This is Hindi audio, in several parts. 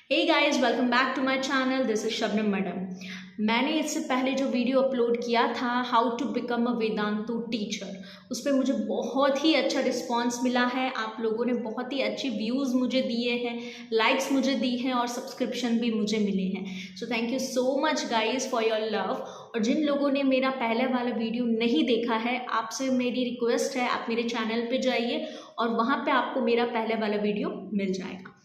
Hey guys, welcome back to my channel. This is Shabnam madam. मैंने इससे पहले जो वीडियो अपलोड किया था how to become a Vedantu teacher, उस पर मुझे बहुत ही अच्छा रिस्पांस मिला है। आप लोगों ने बहुत ही अच्छी व्यूज़ मुझे दिए हैं, लाइक्स मुझे दी हैं और सब्सक्रिप्शन भी मुझे मिले हैं। So thank you so much guys for your love. और जिन लोगों ने मेरा पहले वाला वीडियो नहीं देखा है, आपसे मेरी रिक्वेस्ट है आप मेरे चैनल पे जाइए और वहाँ पे आपको मेरा पहले वाला वीडियो मिल जाएगा।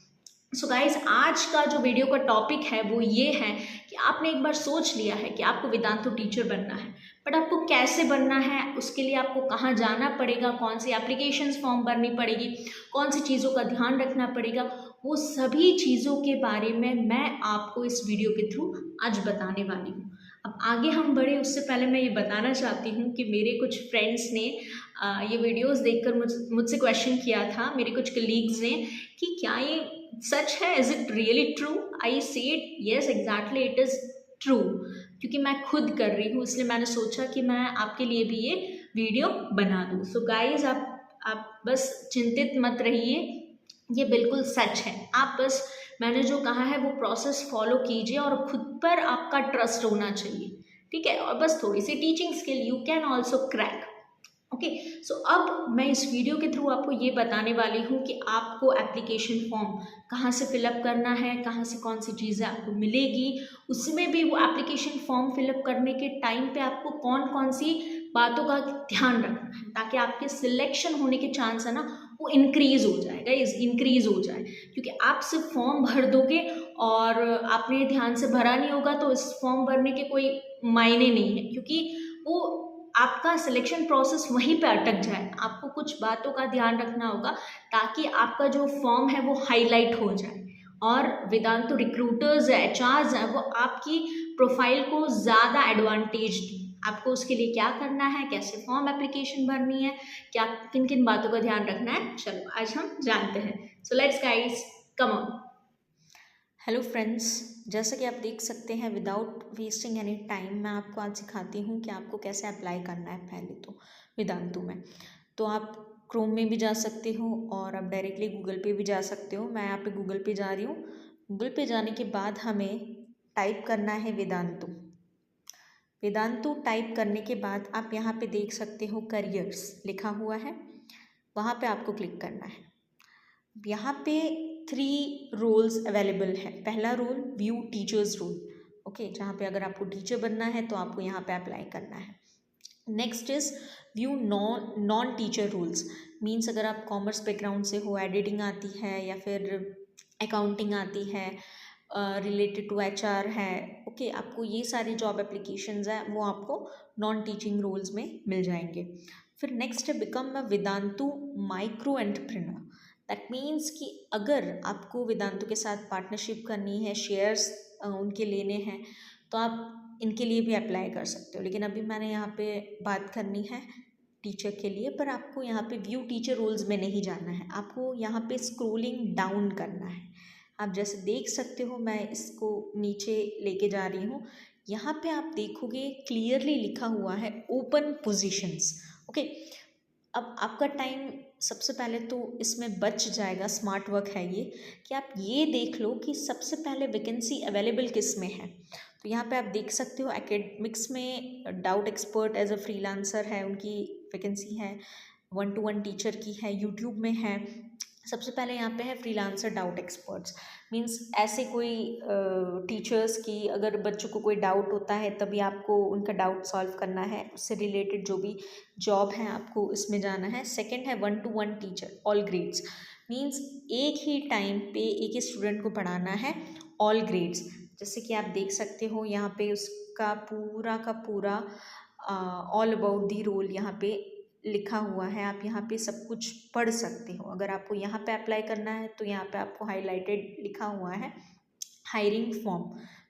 सो गाइज, आज का जो वीडियो का टॉपिक है वो ये है कि आपने एक बार सोच लिया है कि आपको वेदांतु टीचर बनना है, बट आपको कैसे बनना है, उसके लिए आपको कहाँ जाना पड़ेगा, कौन सी एप्लीकेशंस फॉर्म भरनी पड़ेगी, कौन सी चीज़ों का ध्यान रखना पड़ेगा, वो सभी चीज़ों के बारे में मैं आपको इस वीडियो के थ्रू आज बताने वाली हूँ। अब आगे हम बढ़े उससे पहले मैं ये बताना चाहती हूँ कि मेरे कुछ फ्रेंड्स ने ये वीडियोस देखकर मुझसे क्वेश्चन किया था, मेरे कुछ कलीग्स ने, कि क्या ये सच है, is it really true. I said yes, exactly it is true. क्योंकि मैं खुद कर रही हूँ इसलिए मैंने सोचा कि मैं आपके लिए भी ये वीडियो बना दूँ। सो गाइज, आप बस चिंतित मत रहिए, ये बिल्कुल सच है। आप बस मैंने जो कहा है वो प्रोसेस फॉलो कीजिए और खुद पर आपका ट्रस्ट होना चाहिए, ठीक है। और बस थोड़ी सी teaching skill, you can also crack. Okay, so अब मैं इस वीडियो के थ्रू आपको ये बताने वाली हूँ कि आपको एप्लीकेशन फॉर्म कहाँ से फिलअप करना है, कहाँ से कौन सी चीज़ें आपको मिलेगी, उसमें भी वो एप्लीकेशन फॉर्म फिलअप करने के टाइम पे आपको कौन कौन सी बातों का ध्यान रखना है ताकि आपके सिलेक्शन होने के चांस है ना वो इंक्रीज हो जाएगा, इंक्रीज हो जाए। क्योंकि आप सिर्फ फॉर्म भर दोगे और आपने ध्यान से भरा नहीं होगा तो इस फॉर्म भरने के कोई मायने नहीं है, क्योंकि वो आपका सिलेक्शन प्रोसेस वहीं पे अटक जाए। आपको कुछ बातों का ध्यान रखना होगा ताकि आपका जो फॉर्म है वो हाईलाइट हो जाए और वेदांतु रिक्रूटर्स है, एचआरस है, वो आपकी प्रोफाइल को ज़्यादा एडवांटेज दें। आपको उसके लिए क्या करना है, कैसे फॉर्म एप्लीकेशन भरनी है, क्या किन किन बातों का ध्यान रखना है, चलो आज हम जानते हैं। So let's guys, come on. Hello friends, जैसा कि आप देख सकते हैं, विदाउट वेस्टिंग एनी टाइम मैं आपको आज सिखाती हूँ कि आपको कैसे अप्लाई करना है। पहले तो वेदांतु में तो आप क्रोम में भी जा सकते हो और आप डायरेक्टली गूगल पे भी जा सकते हो। मैं यहाँ पे गूगल पे जा रही हूँ। गूगल पे जाने के बाद हमें टाइप करना है वेदांतु। वेदांतु टाइप करने के बाद आप यहाँ पे देख सकते हो करियर्स लिखा हुआ है, वहाँ पे आपको क्लिक करना है। यहाँ पे 3 रोल्स अवेलेबल है। पहला role view teachers role, okay, जहाँ पे अगर आपको टीचर बनना है तो आपको यहाँ पे अप्लाई करना है। Next is view non teacher roles, means अगर आप कॉमर्स बैकग्राउंड से हो, एडिटिंग आती है या फिर अकाउंटिंग आती है, रिलेटेड टू एचआर है, ओके, आपको ये सारी जॉब एप्लीकेशंस हैं वो आपको नॉन टीचिंग रोल्स में मिल जाएंगे। फिर नेक्स्ट है become a Vedantu micro entrepreneur. That means कि अगर आपको वेदांतु के साथ पार्टनरशिप करनी है, शेयर्स उनके लेने हैं, तो आप इनके लिए भी अप्लाई कर सकते हो। लेकिन अभी मैंने यहाँ पे बात करनी है टीचर के लिए, पर आपको यहाँ पे व्यू टीचर रोल्स में नहीं जाना है, आपको यहाँ पे स्क्रोलिंग डाउन करना है। आप जैसे देख सकते हो, मैं इसको नीचे लेके जा रही हूँ। यहाँ पे आप देखोगे क्लियरली लिखा हुआ है ओपन पोजीशंस, ओके। अब आपका टाइम सबसे पहले तो इसमें बच जाएगा, स्मार्ट वर्क है ये, कि आप ये देख लो कि सबसे पहले वैकेंसी अवेलेबल किस में है। तो यहाँ पे आप देख सकते हो एकेडमिक्स में doubt expert as a freelancer है, उनकी वैकेंसी है। 1-to-1 टीचर की है, यूट्यूब में है। सबसे पहले यहाँ पे है फ्रीलांसर डाउट एक्सपर्ट्स, मीन्स ऐसे कोई टीचर्स की अगर बच्चों को कोई डाउट होता है तभी आपको उनका डाउट सॉल्व करना है, उससे रिलेटेड जो भी जॉब है आपको इसमें जाना है। सेकंड है 1-to-1 teacher all grades, means एक ही टाइम पे एक ही स्टूडेंट को पढ़ाना है, ऑल ग्रेड्स। जैसे कि आप देख सकते हो यहाँ पे उसका पूरा का पूरा ऑल अबाउट दी रोल यहाँ पे लिखा हुआ है। आप यहाँ पे सब कुछ पढ़ सकते हो। अगर आपको यहाँ पे अप्लाई करना है तो यहाँ पे आपको हाईलाइटेड लिखा हुआ है हायरिंग फॉर्म,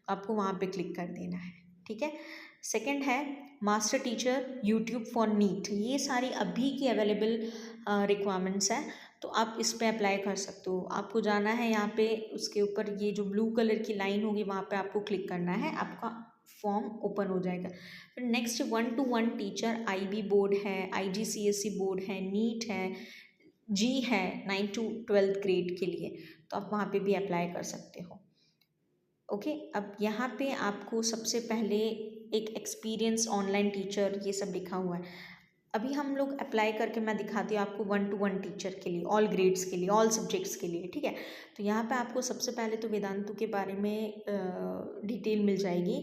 आपको वहाँ पे क्लिक कर देना है, ठीक है। सेकंड है master teacher YouTube for NEET, ये सारी अभी की अवेलेबल रिक्वायरमेंट्स हैं, तो आप इस पे अप्लाई कर सकते हो। आपको जाना है यहाँ पे, उसके ऊपर ये जो ब्लू कलर की लाइन होगी वहाँ पे आपको क्लिक करना है, आपका फॉर्म ओपन हो जाएगा। फिर next 1-to-1 teacher IB board है, आईजीसीएसई बोर्ड है, नीट है, जी है 9 to 12 ग्रेड के लिए, तो आप वहाँ पे भी अप्लाई कर सकते हो। ओके, अब यहाँ पे आपको सबसे पहले एक एक्सपीरियंस ऑनलाइन टीचर ये सब लिखा हुआ है। अभी हम लोग अप्लाई करके मैं दिखाती हूँ आपको 1-to-1 टीचर के लिए, ऑल ग्रेड्स के लिए, ऑल सब्जेक्ट्स के लिए, ठीक है। तो यहाँ पे आपको सबसे पहले तो वेदांतु के बारे में डिटेल मिल जाएगी।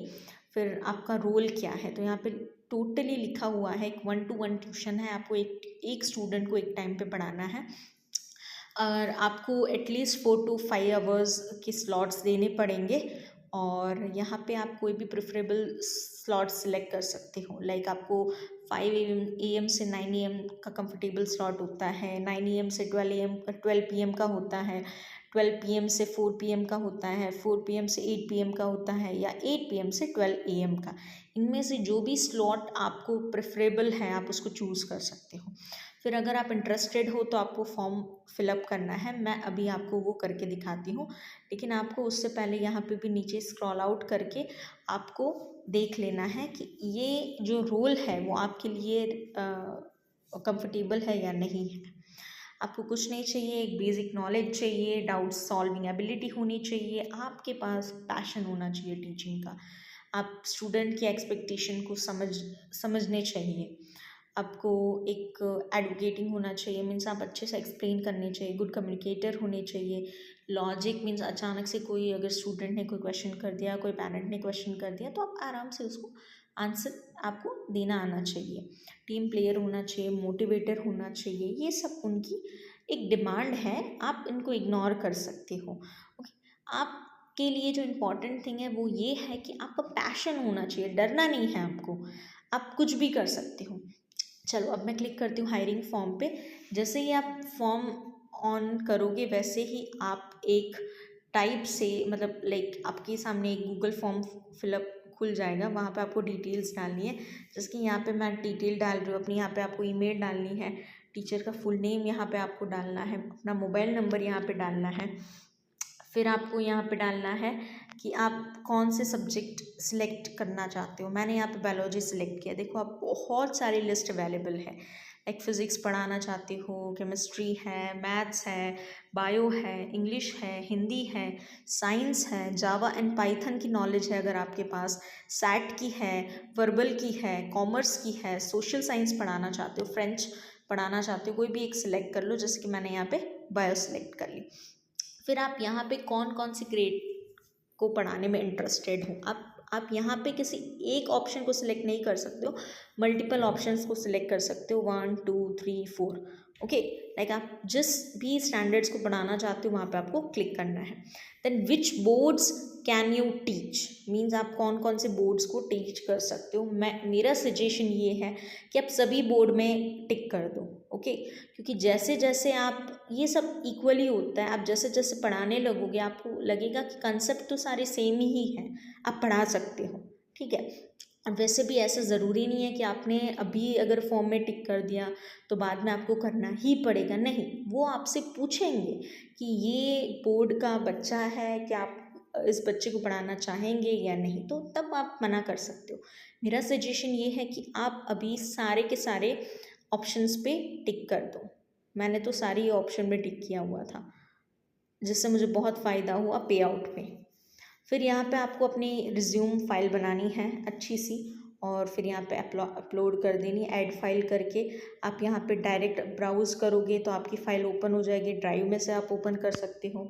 फिर आपका रोल क्या है, तो यहाँ पे टोटली लिखा हुआ है, एक 1-to-1 ट्यूशन है, आपको एक स्टूडेंट को एक टाइम पे पढ़ाना है और आपको एटलीस्ट 4 to 5 आवर्स के स्लॉट्स देने पड़ेंगे। और यहाँ पे आप कोई भी प्रेफरेबल स्लॉट सिलेक्ट कर सकते हो, लाइक आपको 5 AM से 9 AM का कंफर्टेबल स्लॉट होता है, 9 AM से 12 PM का होता है, 12 PM से 4 PM का होता है, 4 PM से 8 PM का होता है, या 8 PM से 12 AM का। इनमें से जो भी स्लॉट आपको प्रेफरेबल है आप उसको चूज़ कर सकते हो। फिर अगर आप इंटरेस्टेड हो तो आपको फॉर्म फिलअप करना है, मैं अभी आपको वो करके दिखाती हूँ। लेकिन आपको उससे पहले यहाँ पे भी नीचे स्क्रॉल आउट करके आपको देख लेना है कि ये जो रोल है वो आपके लिए कंफर्टेबल है या नहीं है। आपको कुछ नहीं चाहिए, एक बेसिक नॉलेज चाहिए, डाउट सॉल्विंग एबिलिटी होनी चाहिए, आपके पास पैशन होना चाहिए टीचिंग का, आप स्टूडेंट की एक्सपेक्टेशन को समझने चाहिए, आपको एक एडवोकेटिंग होना चाहिए, मीन्स आप अच्छे से एक्सप्लेन करने चाहिए, गुड कम्युनिकेटर होने चाहिए, लॉजिक मीन्स अचानक से कोई अगर स्टूडेंट ने कोई क्वेश्चन कर दिया, कोई पेरेंट ने क्वेश्चन कर दिया, तो आप आराम से उसको आंसर आपको देना आना चाहिए, टीम प्लेयर होना चाहिए, मोटिवेटर होना चाहिए। ये सब उनकी एक डिमांड है, आप इनको इग्नोर कर सकते हो। ओके, आपके लिए जो इम्पोर्टेंट थिंग है वो ये है कि आपका पैशन होना चाहिए, डरना नहीं है आपको, आप कुछ भी कर सकते हो। चलो अब मैं क्लिक करती हूँ हायरिंग फॉर्म पे। जैसे ही आप फॉर्म ऑन करोगे वैसे ही आप एक टाइप से, मतलब लाइक आपके सामने एक गूगल फॉर्म फिलअप खुल जाएगा, वहाँ पे आपको डिटेल्स डालनी है। जैसे कि यहाँ पे मैं डिटेल डाल रही हूँ अपनी, यहाँ पे आपको ईमेल डालनी है, टीचर का फुल नेम यहाँ पे आपको डालना है, अपना मोबाइल नंबर यहाँ पे डालना है। फिर आपको यहाँ पे डालना है कि आप कौन से सब्जेक्ट सिलेक्ट करना चाहते हो। मैंने यहाँ पे बायोलॉजी सिलेक्ट किया। देखो आप बहुत सारी लिस्ट अवेलेबल है, लाइक फिज़िक्स पढ़ाना चाहते हो, केमिस्ट्री है, मैथ्स है, बायो है, इंग्लिश है, हिंदी है, साइंस है, जावा एंड पाइथन की नॉलेज है अगर आपके पास, सैट की है, वर्बल की है, कॉमर्स की है, सोशल साइंस पढ़ाना चाहते हो, फ्रेंच पढ़ाना चाहते हो, कोई भी एक सिलेक्ट कर लो। जैसे कि मैंने यहाँ पे बायो सिलेक्ट कर ली। फिर आप यहाँ पे कौन कौन सी ग्रेड को पढ़ाने में इंटरेस्टेड हो, आप यहाँ पे किसी एक ऑप्शन को सिलेक्ट नहीं कर सकते हो, मल्टीपल ऑप्शंस को सिलेक्ट कर सकते हो, 1 2 3 4। ओके, लाइक आप जिस भी स्टैंडर्ड्स को पढ़ाना चाहते हो वहाँ पे आपको क्लिक करना है। Then which boards can you teach, means आप कौन कौन से बोर्ड्स को टीच कर सकते हो। मेरा सजेशन ये है कि आप सभी बोर्ड में टिक कर दो। ओके, क्योंकि जैसे जैसे आप, ये सब इक्वली होता है, आप जैसे जैसे पढ़ाने लगोगे आपको लगेगा कि कंसेप्ट तो सारे सेम ही हैं, आप पढ़ा सकते हो, ठीक है। अब वैसे भी ऐसा ज़रूरी नहीं है कि आपने अभी अगर फॉर्म में टिक कर दिया तो बाद में आपको करना ही पड़ेगा, नहीं, वो आपसे पूछेंगे कि ये बोर्ड का बच्चा है, क्या आप इस बच्चे को पढ़ाना चाहेंगे या नहीं, तो तब आप मना कर सकते हो। मेरा सजेशन ये है कि आप अभी सारे के सारे ऑप्शंस पे टिक कर दो। मैंने तो सारी ऑप्शन में टिक किया हुआ था, जिससे मुझे बहुत फ़ायदा हुआ पे आउट में। फिर यहाँ पे आपको अपनी रिज्यूम फाइल बनानी है अच्छी सी, और फिर यहाँ पे अपलोड कर देनी, ऐड फाइल करके आप यहाँ पे डायरेक्ट ब्राउज़ करोगे तो आपकी फ़ाइल ओपन हो जाएगी, ड्राइव में से आप ओपन कर सकते हो।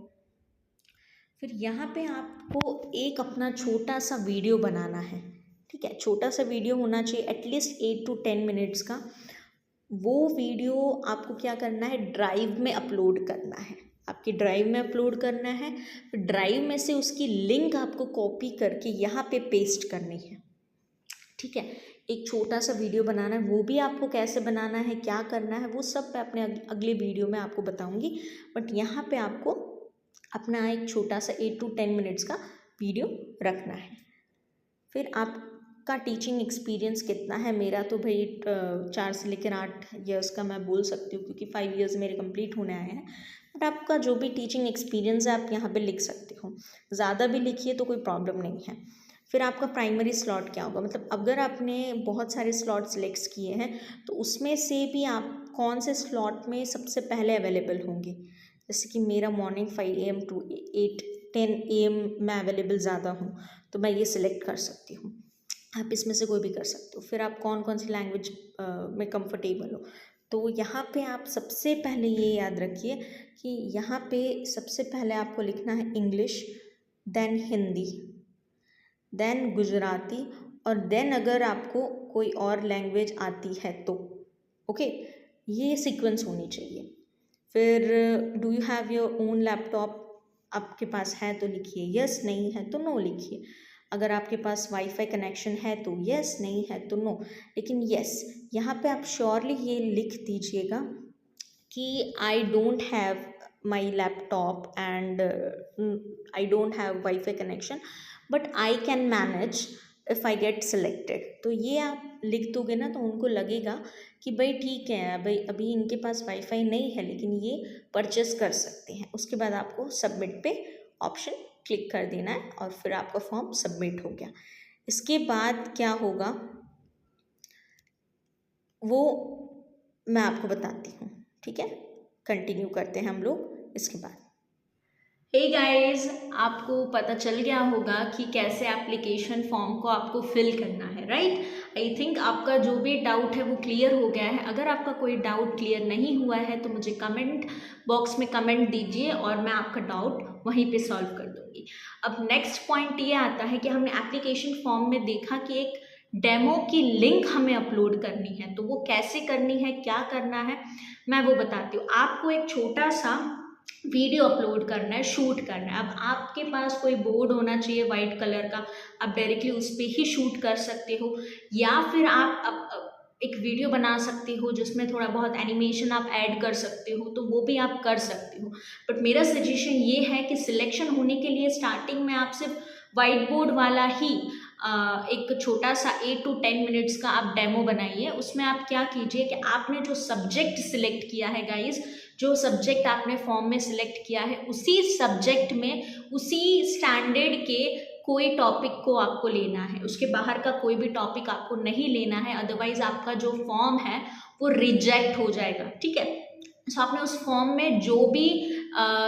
फिर यहाँ पे आपको एक अपना छोटा सा वीडियो बनाना है, ठीक है, छोटा सा वीडियो होना चाहिए, एटलीस्ट 8 to 10 मिनट्स का। वो वीडियो आपको क्या करना है, ड्राइव में अपलोड करना है, आपकी ड्राइव में अपलोड करना है। ड्राइव में से उसकी लिंक आपको कॉपी करके यहाँ पे पेस्ट करनी है, ठीक है। एक छोटा सा वीडियो बनाना है, वो भी आपको कैसे बनाना है, क्या करना है, वो सब मैं अपने अगले वीडियो में आपको बताऊंगी। बट यहाँ पे आपको अपना एक छोटा सा 8 to 10 मिनट्स का वीडियो रखना है। फिर आपका टीचिंग एक्सपीरियंस कितना है, मेरा तो भाई 4 से लेकर 8 ईयर्स का मैं बोल सकती हूँ, क्योंकि 5 ईयर्स मेरे कंप्लीट होने आए हैं। बट आपका जो भी टीचिंग एक्सपीरियंस है आप यहाँ पे लिख सकते हो, ज़्यादा भी लिखिए तो कोई प्रॉब्लम नहीं है। फिर आपका प्राइमरी स्लॉट क्या होगा, मतलब अगर आपने बहुत सारे स्लॉट सिलेक्ट किए हैं तो उसमें से भी आप कौन से स्लॉट में सबसे पहले अवेलेबल होंगे। जैसे कि मेरा मॉर्निंग 5 AM to 8 10 AM मैं अवेलेबल ज़्यादा हूँ तो मैं ये सिलेक्ट कर सकती हूँ। आप इसमें से कोई भी कर सकते हो। फिर आप कौन कौन सी लैंग्वेज में कंफर्टेबल हो, तो यहाँ पे आप सबसे पहले ये याद रखिए कि यहाँ पे सबसे पहले आपको लिखना है English, then Hindi, then Gujarati, और देन अगर आपको कोई और लैंग्वेज आती है तो ओके, ये सीक्वेंस होनी चाहिए। फिर do you have your own laptop, आपके पास है तो लिखिए यस, नहीं है तो नो लिखिए। अगर आपके पास वाईफाई कनेक्शन है तो यस, नहीं है तो नो। लेकिन यस, यहाँ पे आप श्योरली ये लिख दीजिएगा कि I don't have my laptop and I don't have wifi connection but I can manage if I get selected. तो ये आप लिख दोगे ना तो उनको लगेगा कि भाई ठीक है, भाई अभी इनके पास वाईफाई नहीं है लेकिन ये परचेस कर सकते हैं। उसके बाद आपको सबमिट पे ऑप्शन क्लिक कर देना है और फिर आपका फॉर्म सबमिट हो गया। इसके बाद क्या होगा वो मैं आपको बताती हूँ, ठीक है। कंटिन्यू करते हैं हम लोग इसके बाद। हे गाइस, आपको पता चल गया होगा कि कैसे एप्लीकेशन फॉर्म को आपको फिल करना है, राइट। आई थिंक आपका जो भी डाउट है वो क्लियर हो गया है। अगर आपका कोई डाउट क्लियर नहीं हुआ है तो मुझे कमेंट बॉक्स में कमेंट दीजिए और मैं आपका डाउट वहीं पे सॉल्व कर दूँगी। अब नेक्स्ट पॉइंट ये आता है कि हमने एप्लीकेशन फॉर्म में देखा कि एक डेमो की लिंक हमें अपलोड करनी है, तो वो कैसे करनी है, क्या करना है, मैं वो बताती हूँ। आपको एक छोटा सा वीडियो अपलोड करना है, शूट करना है। अब आपके पास कोई बोर्ड होना चाहिए वाइट कलर का, आप डायरेक्टली उस पर ही शूट कर सकते हो, या फिर आप एक वीडियो बना सकते हो जिसमें थोड़ा बहुत एनिमेशन आप ऐड कर सकते हो, तो वो भी आप कर सकते हो। बट मेरा सजेशन ये है कि सिलेक्शन होने के लिए स्टार्टिंग में आप सिर्फ वाइट बोर्ड वाला ही एक छोटा सा 8 to 10 मिनट्स का आप डेमो बनाइए। उसमें आप क्या कीजिए कि आपने जो सब्जेक्ट सिलेक्ट किया है गाइस, जो सब्जेक्ट आपने फॉर्म में सिलेक्ट किया है उसी सब्जेक्ट में उसी स्टैंडर्ड के कोई टॉपिक को आपको लेना है। उसके बाहर का कोई भी टॉपिक आपको नहीं लेना है, अदरवाइज आपका जो फॉर्म है वो रिजेक्ट हो जाएगा, ठीक है। सो आपने उस फॉर्म में जो भी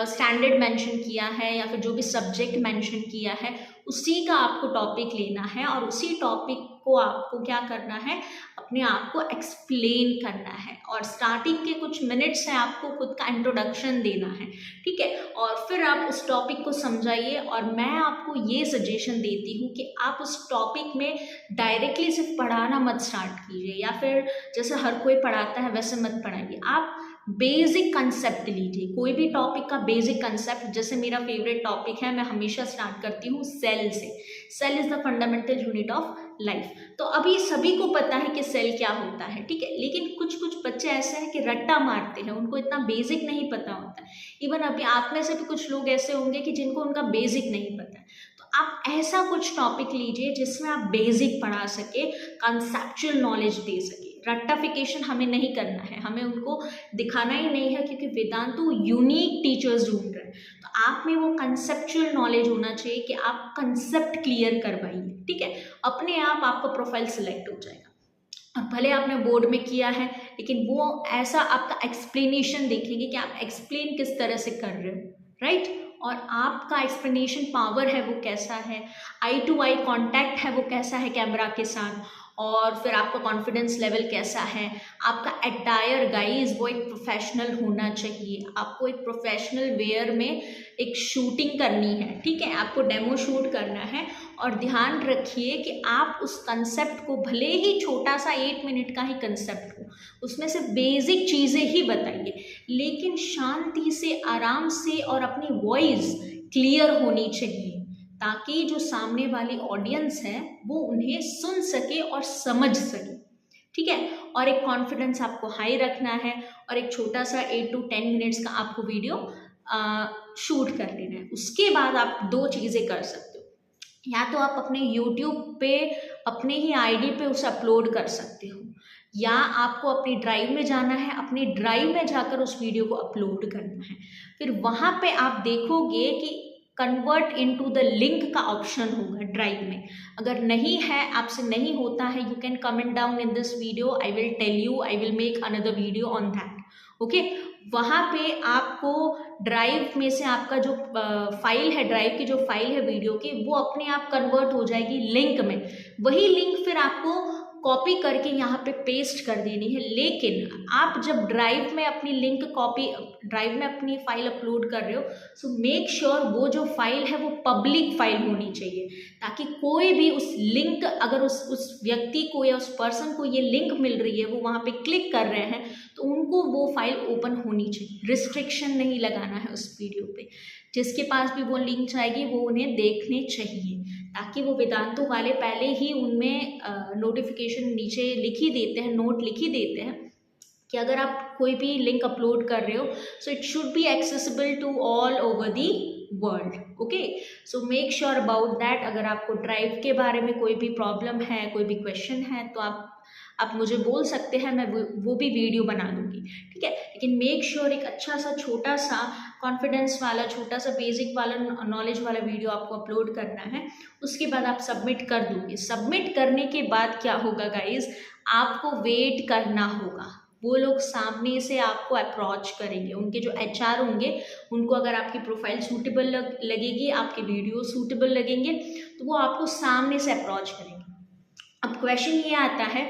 स्टैंडर्ड मेंशन किया है या फिर जो भी सब्जेक्ट मेंशन किया है उसी का आपको टॉपिक लेना है और उसी टॉपिक को आपको क्या करना है, अपने आप को एक्सप्लेन करना है। और स्टार्टिंग के कुछ मिनट्स है आपको खुद का इंट्रोडक्शन देना है, ठीक है। और फिर आप उस टॉपिक को समझाइए। और मैं आपको ये सजेशन देती हूँ कि आप उस टॉपिक में डायरेक्टली सिर्फ पढ़ाना मत स्टार्ट कीजिए, या फिर जैसे हर कोई पढ़ाता है वैसे मत पढ़ाइए। आप बेसिक कंसेप्ट लीजिए, कोई भी टॉपिक का बेसिक कंसेप्ट। जैसे मेरा फेवरेट टॉपिक है, मैं हमेशा स्टार्ट करती हूँ सेल से। Cell is the fundamental unit of life. तो अभी सभी को पता है कि सेल क्या होता है, ठीक है। लेकिन कुछ कुछ बच्चे ऐसे हैं कि रट्टा मारते हैं, उनको इतना बेसिक नहीं पता होता है। इवन अभी आप में से भी कुछ लोग ऐसे होंगे कि जिनको उनका बेसिक नहीं पता है। तो आप ऐसा कुछ टॉपिक लीजिए जिसमें आप बेसिक पढ़ा सके, कंसेप्चुअल नॉलेज दे सके। रट्टाफिकेशन हमें नहीं करना है, हमें उनको दिखाना ही नहीं है, क्योंकि वेदांतु यूनिक टीचर्स ढूंढ रहे हैं। तो आप में वो कंसेप्चुअल नॉलेज होना चाहिए कि आप कंसेप्ट क्लियर करवाइए, ठीक है। अपने आप आपका प्रोफाइल सिलेक्ट हो जाएगा। और भले आपने बोर्ड में किया है लेकिन वो ऐसा आपका एक्सप्लेनेशन देखेंगे कि आप एक्सप्लेन किस तरह से कर रहे हो, राइट। और आपका एक्सप्लेनेशन पावर है वो कैसा है, आई टू आई कॉन्टैक्ट है वो कैसा है कैमरा के साथ, और फिर आपका कॉन्फिडेंस लेवल कैसा है। आपका अटायर गाइज वो एक प्रोफेशनल होना चाहिए। आपको एक प्रोफेशनल वेयर में एक शूटिंग करनी है, ठीक है। आपको डेमो शूट करना है। और ध्यान रखिए कि आप उस कंसेप्ट को, भले ही छोटा सा 8 मिनट का ही कंसेप्ट हो, उसमें से बेसिक चीज़ें ही बताइए, लेकिन शांति से, आराम से, और अपनी वॉइस क्लियर होनी चाहिए, ताकि जो सामने वाली ऑडियंस है वो उन्हें सुन सके और समझ सके, ठीक है। और एक कॉन्फिडेंस आपको हाई रखना है और एक छोटा सा 8 to 10 मिनट्स का आपको वीडियो शूट कर लेना है। उसके बाद आप 2 चीज़ें कर सकते हो, या तो आप अपने YouTube पे अपने ही आईडी पे उसे अपलोड कर सकते हो, या आपको अपनी ड्राइव में जाना है, अपनी ड्राइव में जाकर उस वीडियो को अपलोड करना है। फिर वहाँ पे आप देखोगे कि कन्वर्ट इनटू द लिंक का ऑप्शन होगा ड्राइव में। अगर नहीं है, आपसे नहीं होता है, you can comment down in this video, I will tell you, I will make another video on that, okay. वहाँ पे आपको ड्राइव में से आपका जो फाइल है, ड्राइव की जो फाइल है वीडियो की, वो अपने आप कन्वर्ट हो जाएगी लिंक में। वही लिंक फिर आपको कॉपी करके यहाँ पे पेस्ट कर देनी है। लेकिन आप जब ड्राइव में अपनी लिंक कॉपी, ड्राइव में अपनी फाइल अपलोड कर रहे हो, सो मेक श्योर वो जो फाइल है वो पब्लिक फाइल होनी चाहिए, ताकि कोई भी उस लिंक, अगर उस व्यक्ति को या उस पर्सन को ये लिंक मिल रही है, वो वहाँ पे क्लिक कर रहे हैं, तो उनको वो फाइल ओपन होनी चाहिए। रिस्ट्रिक्शन नहीं लगाना है उस वीडियो पे। जिसके पास भी वो लिंक जाएगी वो उन्हें देखने चाहिए, ताकि वो वेदांतु वाले पहले ही उनमें नोटिफिकेशन नीचे लिख ही देते हैं, नोट लिख ही देते हैं कि अगर आप कोई भी लिंक अपलोड कर रहे हो, so it should be accessible to all over the world. Okay, so make sure about that. अगर आपको ड्राइव के बारे में कोई भी प्रॉब्लम है, कोई भी क्वेश्चन है, तो आप मुझे बोल सकते हैं, मैं वो भी वीडियो बना दूंगी, ठीक है। लेकिन मेक श्योर एक अच्छा सा, छोटा सा, कॉन्फिडेंस वाला, छोटा सा बेसिक वाला, नॉलेज वाला वीडियो आपको अपलोड करना है। उसके बाद आप सबमिट कर दोगे। सबमिट करने के बाद क्या होगा गाइज, आपको वेट करना होगा। वो लोग सामने से आपको अप्रोच करेंगे, उनके जो HR होंगे, उनको अगर आपकी प्रोफाइल सूटेबल लगेगी, आपके वीडियो सूटेबल लगेंगे, तो वो आपको सामने से अप्रोच करेंगे। अब क्वेश्चन ये आता है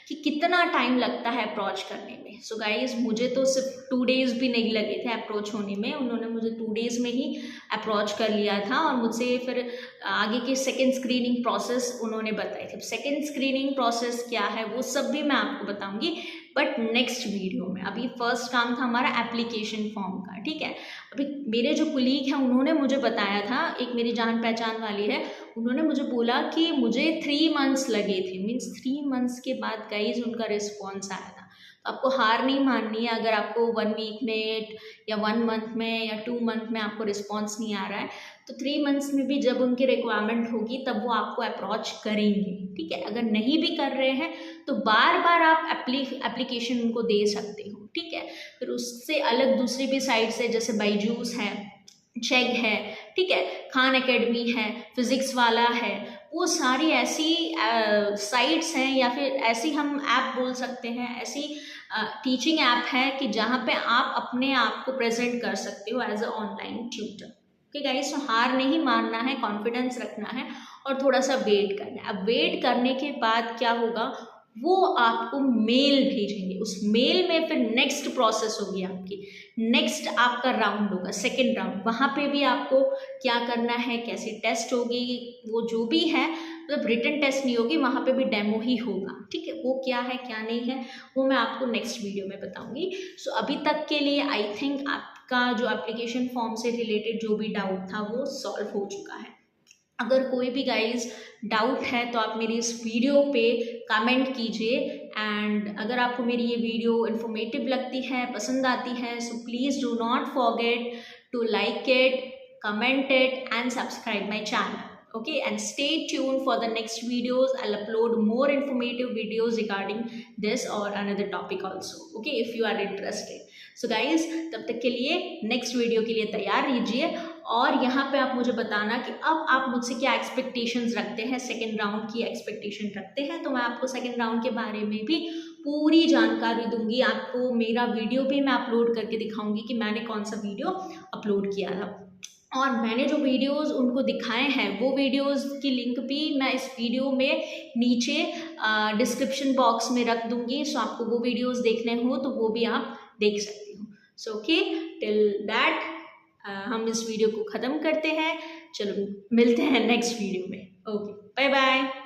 कि कितना टाइम लगता है अप्रोच करने में। सो गाइज, मुझे तो सिर्फ 2 डेज़ भी नहीं लगे थे अप्रोच होने में। उन्होंने मुझे 2 डेज़ में ही अप्रोच कर लिया था, और मुझसे फिर आगे के सेकंड स्क्रीनिंग प्रोसेस उन्होंने बताए थे। सेकंड स्क्रीनिंग प्रोसेस क्या है वो सब भी मैं आपको बताऊंगी, बट नेक्स्ट वीडियो में। अभी फर्स्ट काम था हमारा एप्लीकेशन फॉर्म का, ठीक है। अभी मेरे जो कुलीग हैं उन्होंने मुझे बताया था, एक मेरी जान पहचान वाली है, उन्होंने मुझे बोला कि मुझे 3 मंथ्स लगे थे। मीन्स 3 मंथ्स के बाद गाइज उनका रिस्पॉन्स आया था। तो आपको हार नहीं माननी है। अगर आपको 1 वीक में या 1 मंथ में या 2 मंथ में आपको रिस्पॉन्स नहीं आ रहा है, तो 3 मंथ्स में भी जब उनकी रिक्वायरमेंट होगी तब वो आपको अप्रोच करेंगे, ठीक है। अगर नहीं भी कर रहे हैं तो बार बार आप एप्लीकेशन उनको दे सकते हो, ठीक है। फिर उससे अलग दूसरी भी साइट्स है, जैसे बायजूस है, चेक है, ठीक है, खान एकेडमी है, फिजिक्स वाला है, वो सारी ऐसी साइट्स हैं, या फिर ऐसी हम ऐप बोल सकते हैं, ऐसी टीचिंग ऐप है कि जहाँ पे आप अपने आप को प्रेजेंट कर सकते हो as a online tutor. Okay guys, तो हार नहीं मानना है, कॉन्फिडेंस रखना है और थोड़ा सा वेट करना है। अब वेट करने के बाद क्या होगा, वो आपको मेल भेजेंगे। उस मेल में फिर नेक्स्ट प्रोसेस होगी आपकी, नेक्स्ट आपका राउंड होगा, सेकेंड राउंड। वहाँ पे भी आपको क्या करना है, कैसी टेस्ट होगी, वो जो भी है, मतलब रिटन टेस्ट नहीं होगी, वहाँ पे भी डेमो ही होगा, ठीक है। वो क्या है क्या नहीं है वो मैं आपको नेक्स्ट वीडियो में बताऊंगी। सो अभी तक के लिए आई थिंक आपका जो एप्लीकेशन फॉर्म से रिलेटेड जो भी डाउट था वो सॉल्व हो चुका है। अगर कोई भी गाइज डाउट है तो आप मेरी इस वीडियो पे कमेंट कीजिए, एंड अगर आपको मेरी ये वीडियो इन्फॉर्मेटिव लगती है, पसंद आती है, so please do not forget to like it, comment it and subscribe my channel. Okay, and stay tuned for the next videos. I'll upload more informative videos regarding this or another topic also. Okay, if you are interested. So guys, तब तक के लिए नेक्स्ट वीडियो के लिए तैयार रहिए, और यहाँ पे आप मुझे बताना कि अब आप मुझसे क्या एक्सपेक्टेशंस रखते हैं, सेकेंड राउंड की एक्सपेक्टेशन रखते हैं, तो मैं आपको सेकेंड राउंड के बारे में भी पूरी जानकारी दूंगी। आपको मेरा वीडियो भी मैं अपलोड करके दिखाऊंगी कि मैंने कौन सा वीडियो अपलोड किया था, और मैंने जो वीडियोस उनको दिखाए हैं वो वीडियोस की लिंक भी मैं इस वीडियो में नीचे डिस्क्रिप्शन बॉक्स में रख दूंगी। सो आपको वो वीडियोस देखने हो तो वो भी आप देख सकते हो। सो ओके, टिल दैट हम इस वीडियो को ख़त्म करते हैं। चलो मिलते हैं नेक्स्ट वीडियो में। Okay, bye bye.